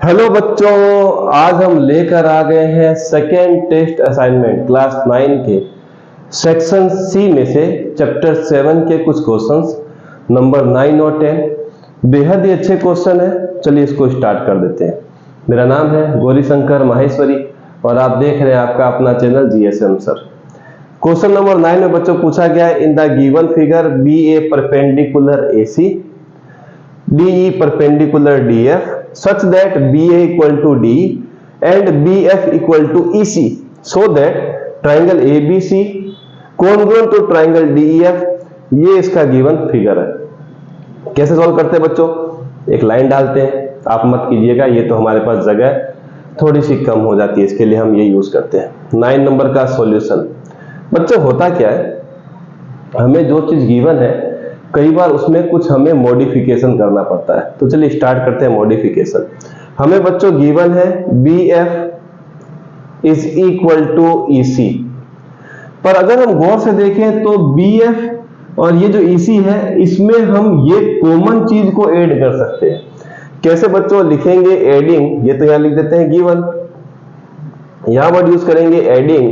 Hello बच्चों, आज हम लेकर आ गए हैं सेकेंड टेस्ट असाइनमेंट क्लास 9 के सेक्शन सी में से चैप्टर 7 के कुछ क्वेश्चंस नंबर 9 और 10 बेहद ही अच्छे क्वेश्चन है। चलिए इसको स्टार्ट कर देते हैं। मेरा नाम है गौरी शंकर माहेश्वरी और आप देख रहे हैं आपका अपना channel GSM sir. Question number 9 में बच्चों पूछा गया है, in the given figure B A perpendicular AC DE perpendicular DF such that BA equal to D and BF equal to EC so that triangle ABC congruent to triangle DEF। ये इसका given figure है। कैसे solve करते हैं बच्चों? एक line डालते हैं, आप मत कीजिएगा, ये तो हमारे पास जगह थोड़ी सी कम हो जाती है, इसके लिए हम ये यूज करते हैं। 9 नंबर का सॉल्यूशन। बच्चों होता क्या है, हमें जो चीज गिवन है कई बार उसमें कुछ हमें मॉडिफिकेशन करना पड़ता है। तो चलिए स्टार्ट करते हैं मॉडिफिकेशन। हमें बच्चों गिवन है BF is equal to EC, पर अगर हम गौर से देखें तो BF और ये जो EC है इसमें हम ये कॉमन चीज को ऐड कर सकते हैं। कैसे बच्चों लिखेंगे? एडिंग, ये तो यहां लिख देते हैं गिवन, यहां वर्ड यूज करेंगे एडिंग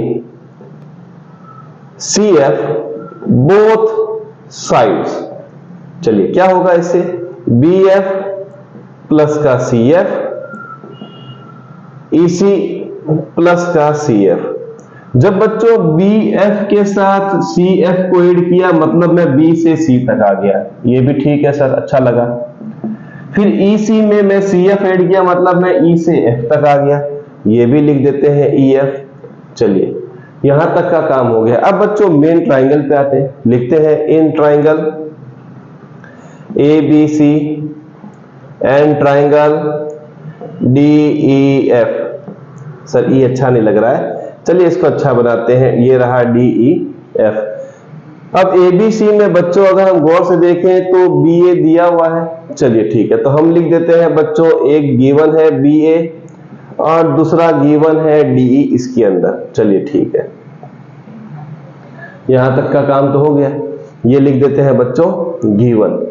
CF बोथ साइड्स। चलिए क्या होगा इससे? BF प्लस का CF EC प्लस का CF। जब बच्चों BF के साथ CF को ऐड किया मतलब मैं B से C तक आ गया, ये भी ठीक है सर, अच्छा लगा। फिर EC में मैं CF ऐड किया मतलब मैं E से F तक आ गया, ये भी लिख देते हैं EF। चलिए यहां तक का काम हो गया। अब बच्चों मेन ट्राइंगल पे आते हैं, लिखते हैं in triangle ABC and triangle DEF। Sir ये अच्छा नहीं लग रहा है, चलिए इसको अच्छा बनाते हैं, ये रहा DEF। अब ABC में बच्चों अगर हम गौर से देखें तो BA दिया हुआ है, चलिए ठीक है, तो हम लिख देते हैं बच्चों एक गिवन है BA और दूसरा गिवन है DE इसके अंदर। चलिए ठीक है, यहां तक का काम तो हो गया, ये लिख देते हैं बच्चों गिवन।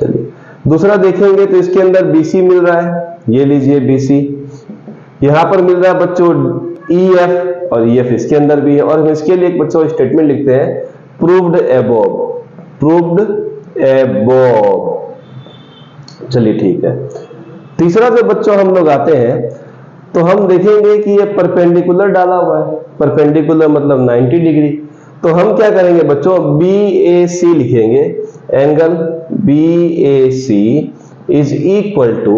चलिए दूसरा देखेंगे तो इसके अंदर BC मिल रहा है, ये लीजिए BC। यहां पर मिल रहा है बच्चों EF और EF इसके अंदर भी है, और हम इसके लिए एक बच्चों स्टेटमेंट लिखते हैं प्रूव्ड एबोव, प्रूव्ड एबोव। चलिए ठीक है। तीसरा जो बच्चों हम लोग आते हैं तो हम देखेंगे कि ये परपेंडिकुलर डाला हुआ है, परपेंडिकुलर मतलब 90 डिग्री। तो हम क्या करेंगे बच्चों, BAC लिखेंगे, angle BAC is equal to,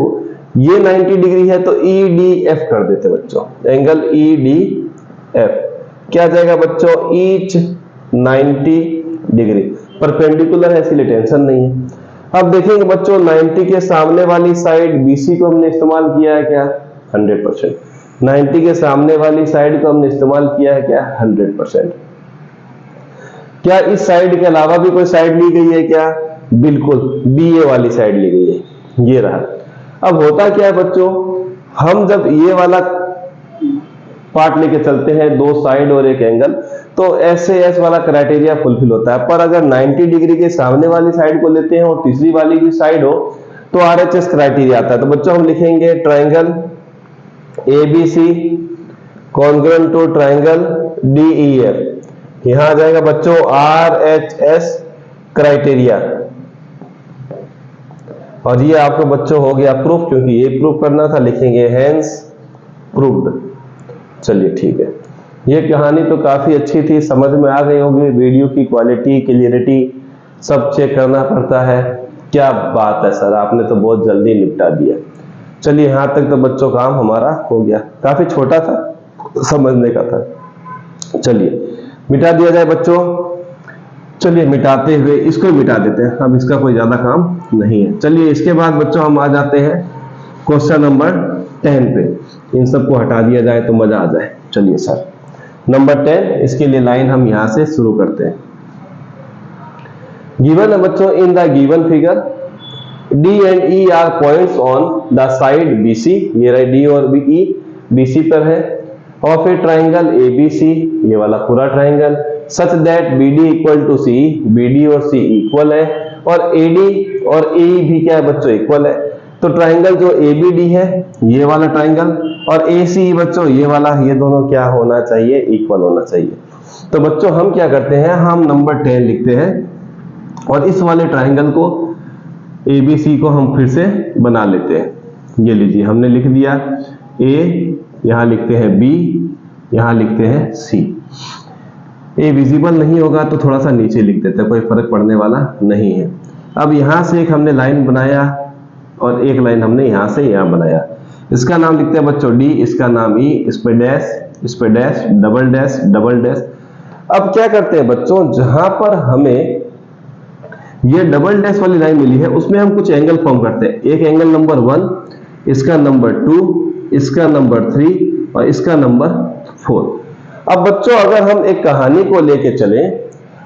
ये 90 डिग्री है तो EDF कर देते बच्चों, एंगल EDF क्या जाएगा बच्चों, ईच 90 डिग्री। परपेंडिकुलर है इसलिए टेंशन नहीं है। अब देखेंगे बच्चों 90 के सामने वाली साइड BC को हमने इस्तेमाल किया है क्या, 100%। 90 के सामने वाली साइड को हमने इस्तेमाल किया है क्या, 100%। क्या इस साइड के अलावा भी कोई साइड ली गई है क्या? बिल्कुल, BA वाली साइड ली गई है, ये रहा। अब होता क्या है बच्चों, हम जब ये वाला पार्ट लेके चलते हैं, दो साइड और एक एंगल, तो SAS वाला क्राइटेरिया फुलफिल होता है। पर अगर 90 डिग्री के सामने वाली साइड को लेते हैं और तीसरी वाली भी साइड हो तो RHS क्राइटेरिया आता है। तो बच्चों हम लिखेंगे triangle ABC congruent to triangle DEF, यहां आ जाएगा बच्चों RHS क्राइटेरिया, और ये आपको बच्चों हो गया प्रूफ, क्योंकि ये प्रूफ करना था, लिखेंगे हेंस प्रूव्ड। चलिए ठीक है, ये कहानी तो काफी अच्छी थी, समझ में आ गई होगी। वीडियो की क्वालिटी, क्लियरिटी सब चेक करना पड़ता है। क्या बात है सर, आपने तो बहुत जल्दी निपटा दिया। चलिए यहां तक तो बच्चों काम हमारा हो गया, काफी छोटा था, समझने का था। चलिए मिटा दिया जाए बच्चों। चलिए मिटाते हुए इसको मिटा देते हैं, अब इसका कोई ज्यादा काम नहीं है। चलिए इसके बाद बच्चों हम आ जाते हैं क्वेश्चन नंबर 10 पे। इन सबको हटा दिया जाए तो मजा आ जाए। चलिए सर नंबर 10, इसके लिए लाइन हम यहां से शुरू करते हैं। गिवन है बच्चों, in the given figure D and E are points on the side BC, ये रहे D और E BC पर है, और फिर ट्राइंगल ABC, ये वाला पूरा triangle, such that BD equal to CE, BD और C इक्वल है, और AD और AE भी क्या है बच्चों, इक्वल है। तो ट्राइंगल जो ABD है ये वाला ट्राइंगल और ACE बच्चों ये वाला, ये दोनों क्या होना चाहिए, इक्वल होना चाहिए। तो बच्चों हम क्या करते हैं, हम नंबर 10 लिखते हैं और इस वाले ट्राइंगल को ABC को हम फिर से बना लेते हैं। ये लीजिए हमने लिख दिया A, यहां लिखते हैं B, यहां लिखते हैं C। A विजिबल नहीं होगा तो थोड़ा सा नीचे लिख देते हैं, कोई फर्क पड़ने वाला नहीं है। अब यहां से एक हमने लाइन बनाया और एक लाइन हमने यहां से यहां बनाया, इसका नाम लिखते हैं बच्चों D, इसका नाम E, इस पे डैश, इस पे dash, double dash, double dash. अब क्या करते हैं बच्चों, जहां पर हमें ये डबल डैश वाली लाइन मिली है उसमें हम कुछ एंगल फॉर्म करते हैं। एक एंगल नंबर 1, इसका नंबर 2, इसका नंबर 3 और इसका नंबर 4। अब बच्चों अगर हम एक कहानी को लेके चले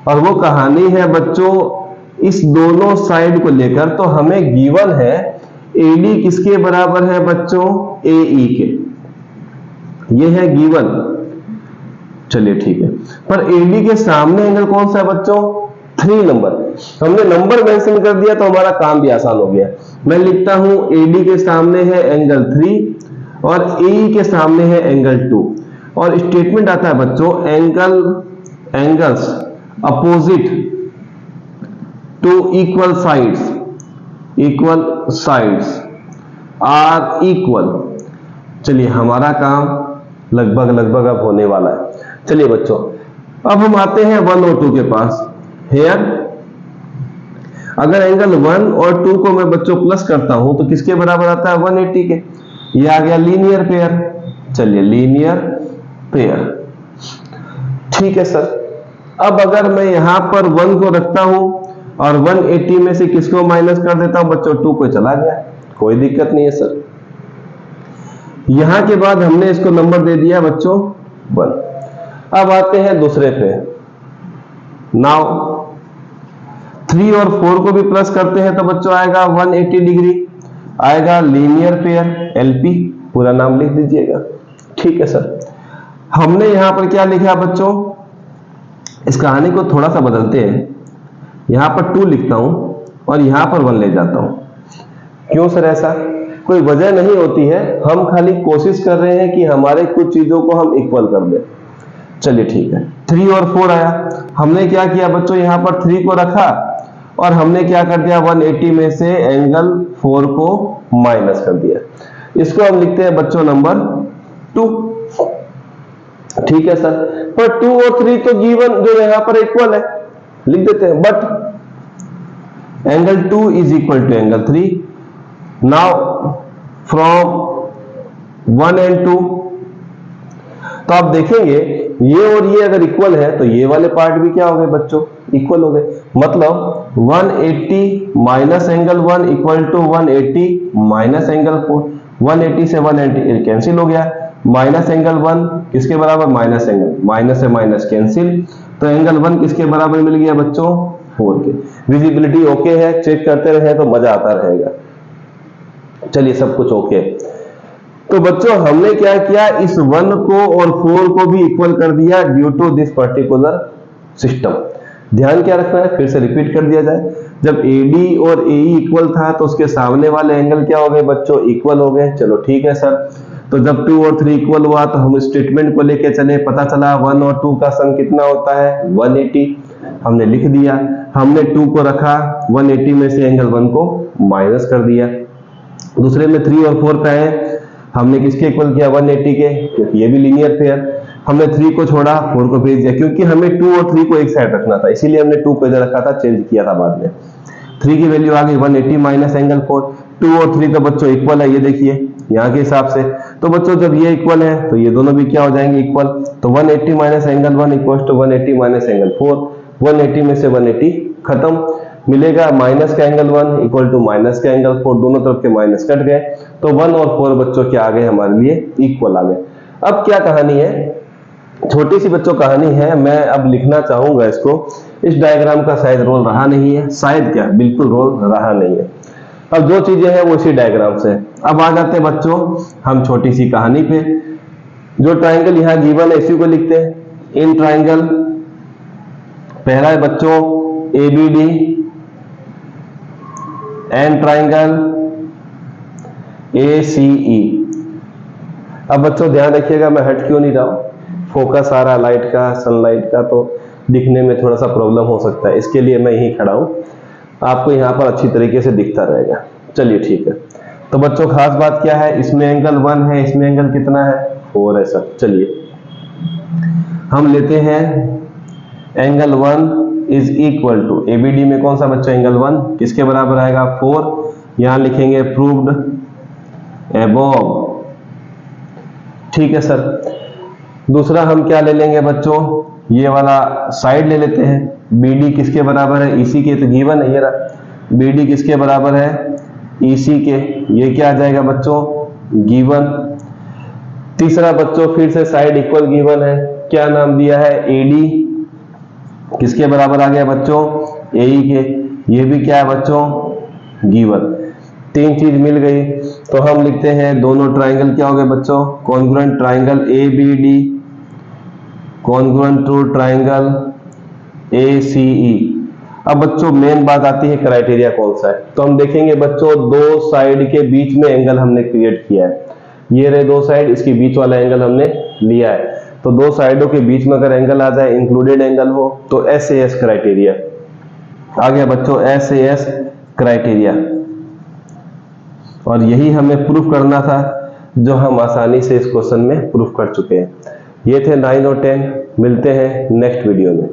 और वो कहानी है बच्चों इस दोनों साइड को लेकर, तो हमें गिवन है AD किसके बराबर है बच्चों, AE के, ये है गिवन। चलिए ठीक है, पर AD के सामने एंगल कौन सा है बच्चों, 3 नंबर। हमने नंबर मेंशन कर दिया तो हमारा काम भी आसान हो गया। मैं लिखता हूं AD के सामने है एंगल 3 और AE के सामने है एंगल 2 और स्टेटमेंट आता है बच्चों angles opposite to equal sides are equal. चलिए हमारा काम लगभग अब होने वाला है। चलिए बच्चों अब हम आते हैं 1 और 2 के पास। हेयर अगर एंगल 1 और 2 को मैं बच्चों प्लस करता हूं तो किसके बराबर आता है, 180 के। ये आ गया लीनियर पेयर। चलिए लीनियर पेयर, ठीक है सर। अब अगर मैं यहां पर 1 को रखता हूं और 180 में से किसको माइनस कर देता हूं बच्चों, 2 को चला गया, कोई दिक्कत नहीं है सर। यहां के बाद हमने इसको नंबर दे दिया बच्चों 1। अब आते हैं दूसरे पे। नाउ 3 और 4 को भी प्लस करते हैं तो बच्चों आएगा 180 डिग्री, आएगा लीनियर पेयर LP, पूरा नाम लिख दीजिएगा, ठीक है सर। हमने यहां पर क्या लिखा बच्चों, इस कहानी को थोड़ा सा बदलते हैं, यहां पर 2 लिखता हूं और यहां पर 1 ले जाता हूं। क्यों सर ऐसा, कोई वजह नहीं होती है, हम खाली कोशिश कर रहे हैं कि हमारे कुछ चीजों को हम इक्वल कर दें। चलिए ठीक है, 3 और 4 आया, हमने क्या किया बच्चों, यहां पर 3 को रखा और हमने क्या कर दिया, 180 में से एंगल 4 को माइनस कर दिया। इसको हम लिखते हैं बच्चों नंबर 2, ठीक है सर। पर 2 और 3 तो गिवन जो यहां पर इक्वल है, लिख देते हैं, but angle 2 is equal to angle 3। Now from 1 and 2, तो आप देखेंगे ये और ये अगर इक्वल है तो ये वाले पार्ट भी क्या हो गए बच्चों, इक्वल हो गए। मतलब 180 minus angle 1 equal to 180 minus angle 4। 180 से 180 कैंसिल हो गया, माइनस एंगल 1 किसके बराबर, माइनस एंगल, माइनस से माइनस कैंसिल, तो एंगल 1 किसके बराबर मिल गया बच्चों, 4 के। विजिबिलिटी ओके है, चेक करते रहे तो मजा आता रहेगा। चलिए सब कुछ ओके। तो बच्चों हमने क्या किया, इस 1 को और 4 को भी इक्वल कर दिया due to this particular system. ध्यान क्या रखना है, फिर से रिपीट कर दिया जाए, जब AD और AE इक्वल था तो उसके सामने वाले एंगल क्या हो गए बच्चों, इक्वल हो गए। चलो ठीक है सर। तो जब 2 और 3 इक्वल हुआ तो हम स्टेटमेंट को लेके चले, पता चला 1 और 2 का सम कितना होता है, 180। हमने लिख दिया, हमने 2 को रखा, 180 में से एंगल 1 को माइनस कर दिया। दूसरे में 3 और 4 पे आए, हमने किसके इक्वल किया, 180 के, क्योंकि ये भी लीनियर पेयर। हमने 3 को छोड़ा, 4 को भेज दिया, क्योंकि हमें 2 और 3 को एक साइड रखना था, इसीलिए हमने 2 को इधर रखा था, चेंज किया था बाद में। 3 की वैल्यू आ गई 180 माइनस एंगल 4। 2 और 3 तो बच्चों इक्वल है, ये देखिए यहाँ के हिसाब से। तो बच्चों जब ये इक्वल है तो ये दोनों भी क्या हो जाएंगे, इक्वल। तो 180 minus angle 1 equal to 180 minus angle 4। 180 में से 180 खत्म, मिलेगा माइनस का एंगल 1 इक्वल टू माइनस का एंगल 4, दोनों तरफ के माइनस कट गए, तो 1 और 4 बच्चों के आ गए हमारे लिए इक्वल आ गए। अब क्या कहानी है, छोटी सी बच्चों कहानी है, मैं अब लिखना चाहूंगा इसको। इस डायग्राम का शायद रोल रहा नहीं है, शायद क्या बिल्कुल रोल रहा नहीं है। अब जो चीजें हैं वो इसी डायग्राम से। अब आ जाते हैं बच्चों हम छोटी सी कहानी पे। जो ट्राइंगल यहाँ गिवन है इसी को लिखते हैं। इन ट्राइंगल पहला है बच्चों ABD एंड ट्राइंगल ACE। अब बच्चों ध्यान रखिएगा, मैं हट क्यों नहीं रहा हूं, फोकस आ रहा लाइट का, सनलाइट का, तो दिखने में थोड़ा सा प्रॉब्लम हो सकता है, इसके लिए मैं यहीं खड़ा हूं, आपको यहां पर अच्छी तरीके से दिखता रहेगा। चलिए ठीक है। तो बच्चों खास बात क्या है, इसमें एंगल 1 है, इसमें एंगल कितना है, 4 है सर। चलिए हम लेते हैं angle 1 is equal to, ABD में कौन सा बच्चा एंगल 1 किसके बराबर आएगा, 4। यहां लिखेंगे प्रूव्ड अबोव। ठीक है सर। दूसरा हम क्या ले लेंगे बच्चों, ये वाला साइड ले लेते हैं, BD किसके बराबर है, EC के, तो गिवन है ये रहा, BD किसके बराबर है, EC के, ये क्या आ जाएगा बच्चों, गिवन। तीसरा बच्चों फिर से साइड इक्वल गिवन है, क्या नाम दिया है, AD किसके बराबर आ गया बच्चों, AE के, ये भी क्या है बच्चों, गिवन। 3 चीज मिल गई, तो हम लिखते हैं दोनों ट्राइंगल क्या हो गए बच्चों, congruent triangle ABD congruent to triangle ACE। अब बच्चों मेन बात आती है क्राइटेरिया कौन सा है, तो हम देखेंगे बच्चों दो साइड के बीच में एंगल हमने क्रिएट किया है, ये रहे दो साइड, इसके बीच वाला एंगल हमने लिया है, तो दो साइडों के बीच में अगर एंगल आ जाए, इंक्लूडेड एंगल हो, तो SAS क्राइटेरिया आ गया बच्चों, SAS क्राइटेरिया। और यही हमें प्रूफ करना था, जो हम आसानी से इस क्वेश्चन में प्रूफ कर चुके हैं। ये थे 9 और 10, मिलते हैं नेक्स्ट वीडियो में।